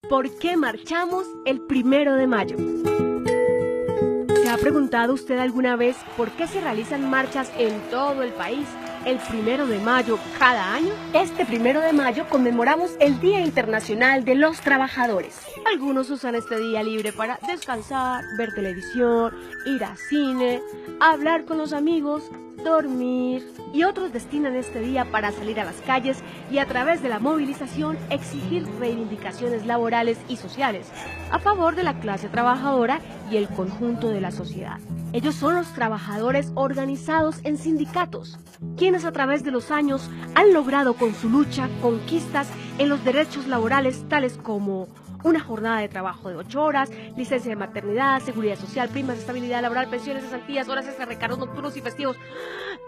¿Por qué marchamos el 1 de mayo? ¿Se ha preguntado usted alguna vez por qué se realizan marchas en todo el país el 1 de mayo cada año? Este 1 de mayo conmemoramos el Día Internacional de los Trabajadores. Algunos usan este día libre para descansar, ver televisión, ir al cine, hablar con los amigos, dormir, y otros destinan este día para salir a las calles y a través de la movilización exigir reivindicaciones laborales y sociales a favor de la clase trabajadora y el conjunto de la sociedad. Ellos son los trabajadores organizados en sindicatos, quienes a través de los años han logrado con su lucha conquistas en los derechos laborales tales como una jornada de trabajo de 8 horas, licencia de maternidad, seguridad social, primas de estabilidad laboral, pensiones, cesantías, horas extra, recargos nocturnos y festivos.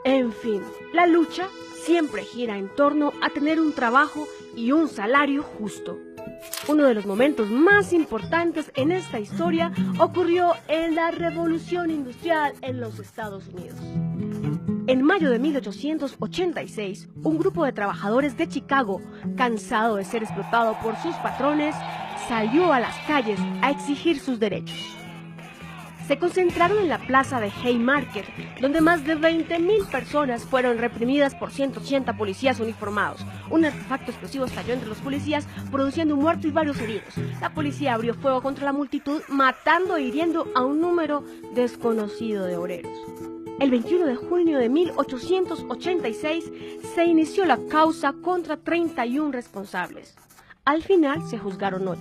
En fin, la lucha siempre gira en torno a tener un trabajo y un salario justo. Uno de los momentos más importantes en esta historia ocurrió en la Revolución Industrial en los Estados Unidos. En mayo de 1886, un grupo de trabajadores de Chicago, cansado de ser explotado por sus patrones, salió a las calles a exigir sus derechos. Se concentraron en la plaza de Haymarket, donde más de 20.000 personas fueron reprimidas por 180 policías uniformados. Un artefacto explosivo estalló entre los policías, produciendo un muerto y varios heridos. La policía abrió fuego contra la multitud, matando e hiriendo a un número desconocido de obreros. El 21 de junio de 1886 se inició la causa contra 31 responsables. Al final se juzgaron 8.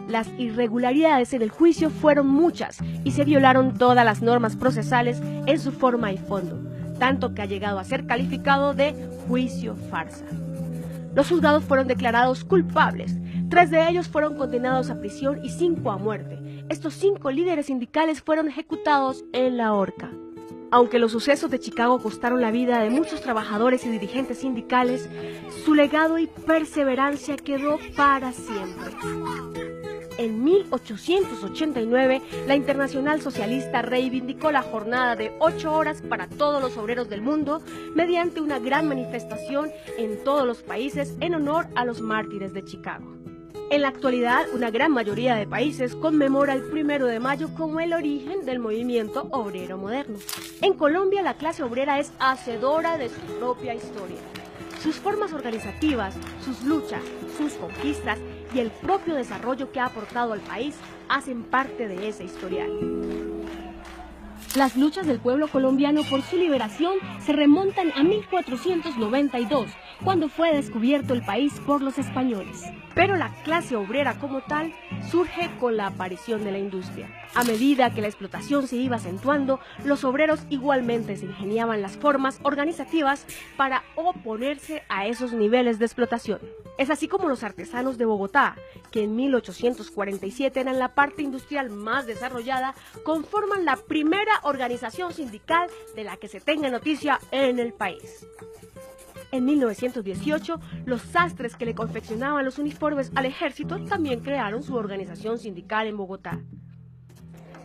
Las irregularidades en el juicio fueron muchas y se violaron todas las normas procesales en su forma y fondo, tanto que ha llegado a ser calificado de juicio farsa. Los juzgados fueron declarados culpables, 3 de ellos fueron condenados a prisión y 5 a muerte. Estos 5 líderes sindicales fueron ejecutados en la horca. Aunque los sucesos de Chicago costaron la vida de muchos trabajadores y dirigentes sindicales, su legado y perseverancia quedó para siempre. En 1889, la Internacional Socialista reivindicó la jornada de 8 horas para todos los obreros del mundo mediante una gran manifestación en todos los países en honor a los mártires de Chicago. En la actualidad, una gran mayoría de países conmemora el 1 de mayo como el origen del movimiento obrero moderno. En Colombia, la clase obrera es hacedora de su propia historia. Sus formas organizativas, sus luchas, sus conquistas y el propio desarrollo que ha aportado al país hacen parte de ese historial. Las luchas del pueblo colombiano por su liberación se remontan a 1492, cuando fue descubierto el país por los españoles. Pero la clase obrera como tal surge con la aparición de la industria. A medida que la explotación se iba acentuando, los obreros igualmente se ingeniaban las formas organizativas para oponerse a esos niveles de explotación. Es así como los artesanos de Bogotá, que en 1847 eran la parte industrial más desarrollada, conforman la primera organización sindical de la que se tenga noticia en el país. En 1918, los sastres que le confeccionaban los uniformes al ejército también crearon su organización sindical en Bogotá.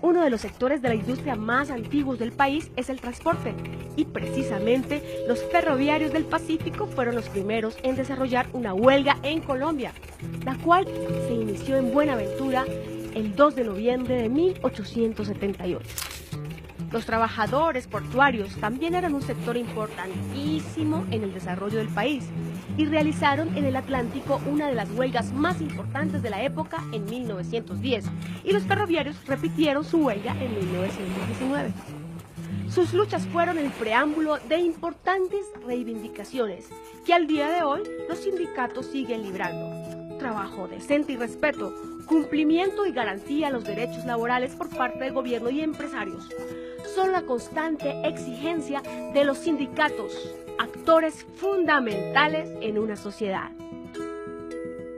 Uno de los sectores de la industria más antiguos del país es el transporte, y precisamente los ferroviarios del Pacífico fueron los primeros en desarrollar una huelga en Colombia, la cual se inició en Buenaventura el 2 de noviembre de 1878. Los trabajadores portuarios también eran un sector importantísimo en el desarrollo del país y realizaron en el Atlántico una de las huelgas más importantes de la época en 1910, y los ferroviarios repitieron su huelga en 1919. Sus luchas fueron el preámbulo de importantes reivindicaciones que al día de hoy los sindicatos siguen librando. Trabajo decente y respeto, cumplimiento y garantía a los derechos laborales por parte del gobierno y empresarios son la constante exigencia de los sindicatos, actores fundamentales en una sociedad.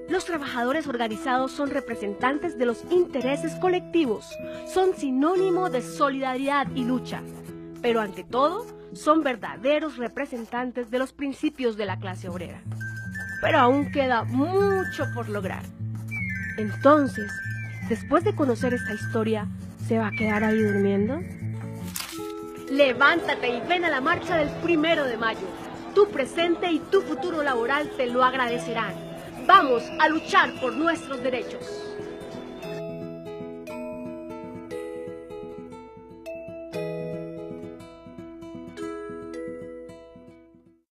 Los trabajadores organizados son representantes de los intereses colectivos, son sinónimo de solidaridad y lucha, pero ante todo son verdaderos representantes de los principios de la clase obrera. Pero aún queda mucho por lograr. Entonces, después de conocer esta historia, ¿se va a quedar ahí durmiendo? Levántate y ven a la marcha del 1 de mayo. Tu presente y tu futuro laboral te lo agradecerán. Vamos a luchar por nuestros derechos.